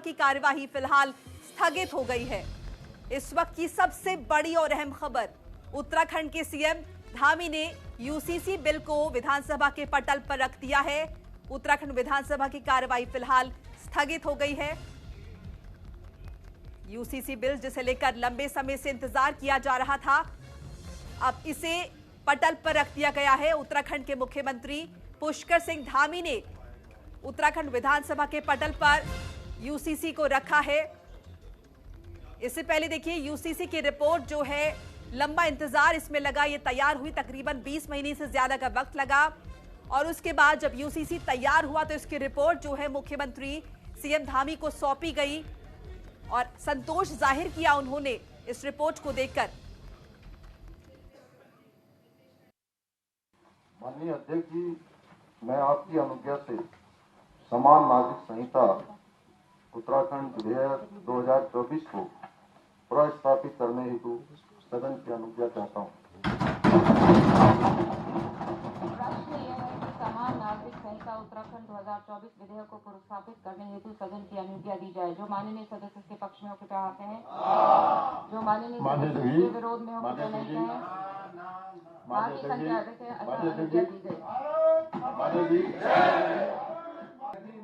की कार्यवाही फिलहाल स्थगित हो गई है। इस वक्त की सबसे बड़ी और अहम खबर, उत्तराखंड के सीएम धामी ने यूसीसी बिल को विधानसभा के पटल पर रख दिया है। उत्तराखंड विधानसभा की कार्यवाही फिलहाल स्थगित हो गई है। यूसीसी बिल जिसे लेकर लंबे समय से इंतजार किया जा रहा था, अब इसे पटल पर रख दिया गया है। उत्तराखंड के मुख्यमंत्री पुष्कर सिंह धामी ने उत्तराखंड विधानसभा के पटल पर यूसीसी को रखा है। इससे पहले देखिए, यूसीसी की रिपोर्ट जो है, लंबा इंतजार इसमें लगा, ये तैयार हुई, तकरीबन 20 महीने से ज्यादा का वक्त लगा और उसके बाद जब यूसीसी तैयार हुआ तो इसकी रिपोर्ट जो है मुख्यमंत्री सीएम धामी को सौंपी गई और संतोष जाहिर किया उन्होंने इस रिपोर्ट को देखकर। माननीय अध्यक्ष जी, मैं आपकी अनुज्ञा से समान नागरिक संहिता उत्तराखंड विधेयक 2024 को पुनर्स्थापित करने हेतु सदन की अनुज्ञा चाहता हूँ। प्रश्न यह है कि समान नागरिक संहिता उत्तराखंड 2024 विधेयक को पुनर्स्थापित करने हेतु सदन की अनुज्ञा दी जाए। जो माननीय सदस्य इसके पक्ष में हो कृपया हाथ हैं। जो माननीय सदस्य इसके विरोध में हो कृपया नहीं कहें। बाकी संख्या अधिक है, अनुज्ञा दी गई।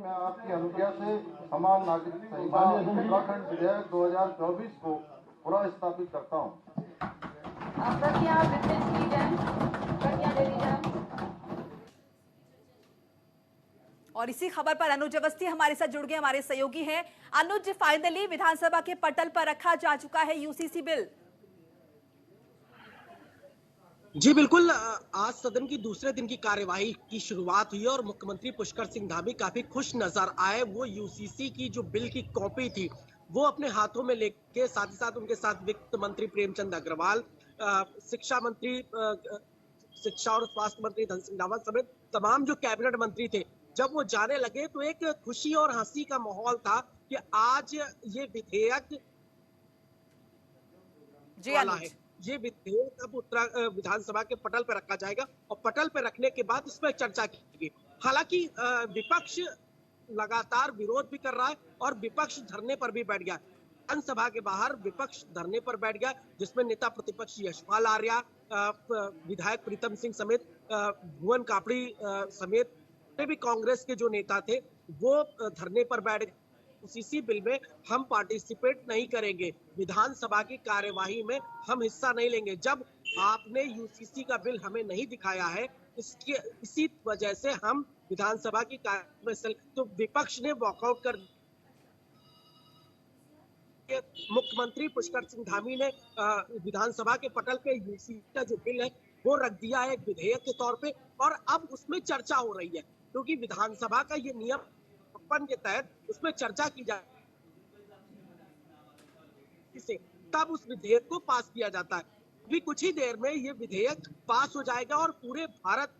मैं आपकी अनुज्ञा से समान नागरिक संहिता उत्तराखंड विधेयक 2024 को पुनर्स्थापित करता हूँ। प्रतिज्ञा वितरित की जाए, प्रतिज्ञा दे दी जाए। और इसी खबर पर अनुज अवस्थी हमारे साथ जुड़ गए, हमारे सहयोगी हैं। अनुज, फाइनली विधानसभा के पटल पर रखा जा चुका है यूसीसी बिल। जी बिल्कुल, आज सदन की दूसरे दिन की कार्यवाही की शुरुआत हुई और मुख्यमंत्री पुष्कर सिंह धामी काफी खुश नजर आए। वो यूसीसी की जो बिल की कॉपी थी वो अपने हाथों में लेके, साथ ही साथ उनके साथ वित्त मंत्री प्रेमचंद अग्रवाल, शिक्षा मंत्री, शिक्षा और स्वास्थ्य मंत्री धन सिंह रावत समेत तमाम जो कैबिनेट मंत्री थे, जब वो जाने लगे तो एक खुशी और हंसी का माहौल था कि आज ये विधेयक वाला है। ये विधेयक अब विधानसभा के पटल पर रखा जाएगा और पटल पर रखने के बाद इस पर चर्चा की। हालांकि विपक्ष लगातार विरोध भी कर रहा है और विपक्ष धरने पर भी बैठ गया। विधानसभा के बाहर विपक्ष धरने पर बैठ गया, जिसमें नेता प्रतिपक्ष यशपाल आर्या, विधायक प्रीतम सिंह समेत भुवन कापड़ी समेत भी कांग्रेस के जो नेता थे वो धरने पर बैठ गए। यूसीसी बिल में हम पार्टिसिपेट नहीं करेंगे, विधानसभा की कार्यवाही में हम हिस्सा नहीं लेंगे। जब आपने यूसीसी का बिल हमें नहीं दिखाया है, इसी वजह से हम विधानसभा की कार्यवाही में, तो विपक्ष ने वॉकआउट कर। मुख्यमंत्री पुष्कर सिंह धामी ने विधानसभा के पटल पे यूसीसी का जो बिल है वो रख दिया है एक विधेयक के तौर पे और अब उसमें चर्चा हो रही है, क्योंकि विधानसभा का ये नियम के तहत उसमें चर्चा की जाए, तब उस विधेयक को पास किया जाता है। अभी कुछ ही देर में ये विधेयक पास हो जाएगा और पूरे भारत,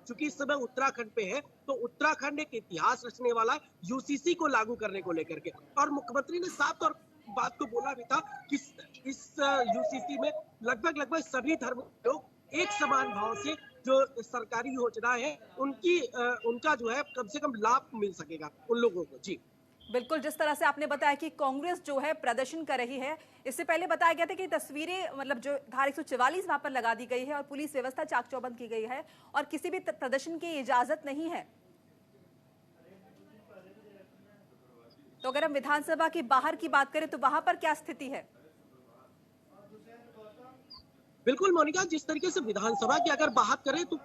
चूंकि इस समय उत्तराखंड पे है, तो उत्तराखंड एक इतिहास रचने वाला है यूसीसी को लागू करने को लेकर के। और मुख्यमंत्री ने साफ तौर बात को बोला भी था कि इस यूसीसी में लगभग सभी धर्म के लोग एक समान भाव से जो सरकारी योजना है उनका जो है कम से कम लाभ मिल सकेगा उन लोगों को। जी बिल्कुल, जिस तरह से आपने बताया कि कांग्रेस जो है प्रदर्शन कर रही है, इससे पहले बताया गया था कि तस्वीरें, मतलब जो धारा 144 वहां पर लगा दी गई है और पुलिस व्यवस्था चाक चौबंद की गई है और किसी भी प्रदर्शन की इजाजत नहीं है। तो अगर हम विधानसभा की बाहर की बात करें तो वहां पर क्या स्थिति है? बिल्कुल मोनिका, जिस तरीके से विधानसभा की अगर बात करें तो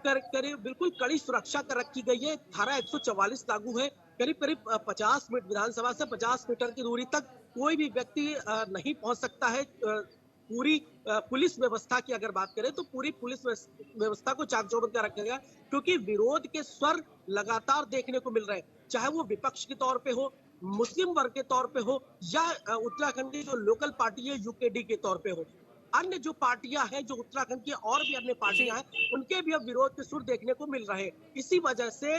बिल्कुल कड़ी सुरक्षा कर रखी गई है। धारा 144 लागू है। करीब 50 मीटर विधानसभा से 50 मीटर की दूरी तक कोई भी व्यक्ति नहीं पहुंच सकता है। पूरी पुलिस व्यवस्था की अगर बात करें तो पूरी पुलिस व्यवस्था को चाक चौबंद कर रखा गया, क्योंकि विरोध के स्वर लगातार देखने को मिल रहे हैं, चाहे वो विपक्ष के तौर पे हो, मुस्लिम वर्ग के तौर पे हो या उत्तराखंड की जो लोकल पार्टी है यूकेडी के तौर पे हो। अन्य जो पार्टियां हैं, जो उत्तराखंड की और भी अन्य पार्टियां हैं, उनके भी अब विरोध के सुर देखने को मिल रहे हैं। इसी वजह से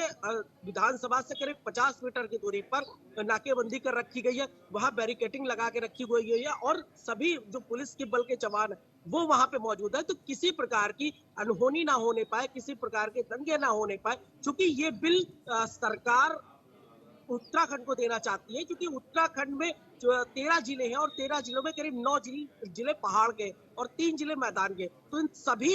विधानसभा से करीब 50 मीटर की दूरी पर नाकेबंदी कर रखी गई है, वहां बैरिकेडिंग लगा के रखी गई है और सभी जो पुलिस के बल के जवान है वो वहां पे मौजूद है, तो किसी प्रकार की अनहोनी ना होने पाए, किसी प्रकार के दंगे ना होने पाए। चूंकि ये बिल सरकार उत्तराखंड को देना चाहती है, क्योंकि उत्तराखंड में 13 जिले हैं और 13 जिलों में करीब 9 जिले पहाड़ के और 3 जिले मैदान के। तो इन सभी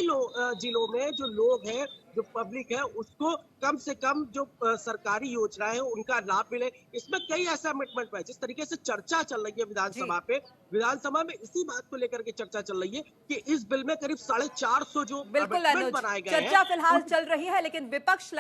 जिलों में जो लोग हैं, जो पब्लिक है, उसको कम से कम जो सरकारी योजनाएं हैं उनका लाभ मिले। इसमें कई ऐसा अमेंडमेंट है, जिस तरीके से चर्चा चल रही है विधानसभा पे, विधानसभा में इसी बात को लेकर के चर्चा चल रही है कि इस बिल में करीब 450 जो बिल्कुल अमेंडमेंट अनुज, बनाए गए हैं, चर्चा फिलहाल चल रही है, लेकिन विपक्ष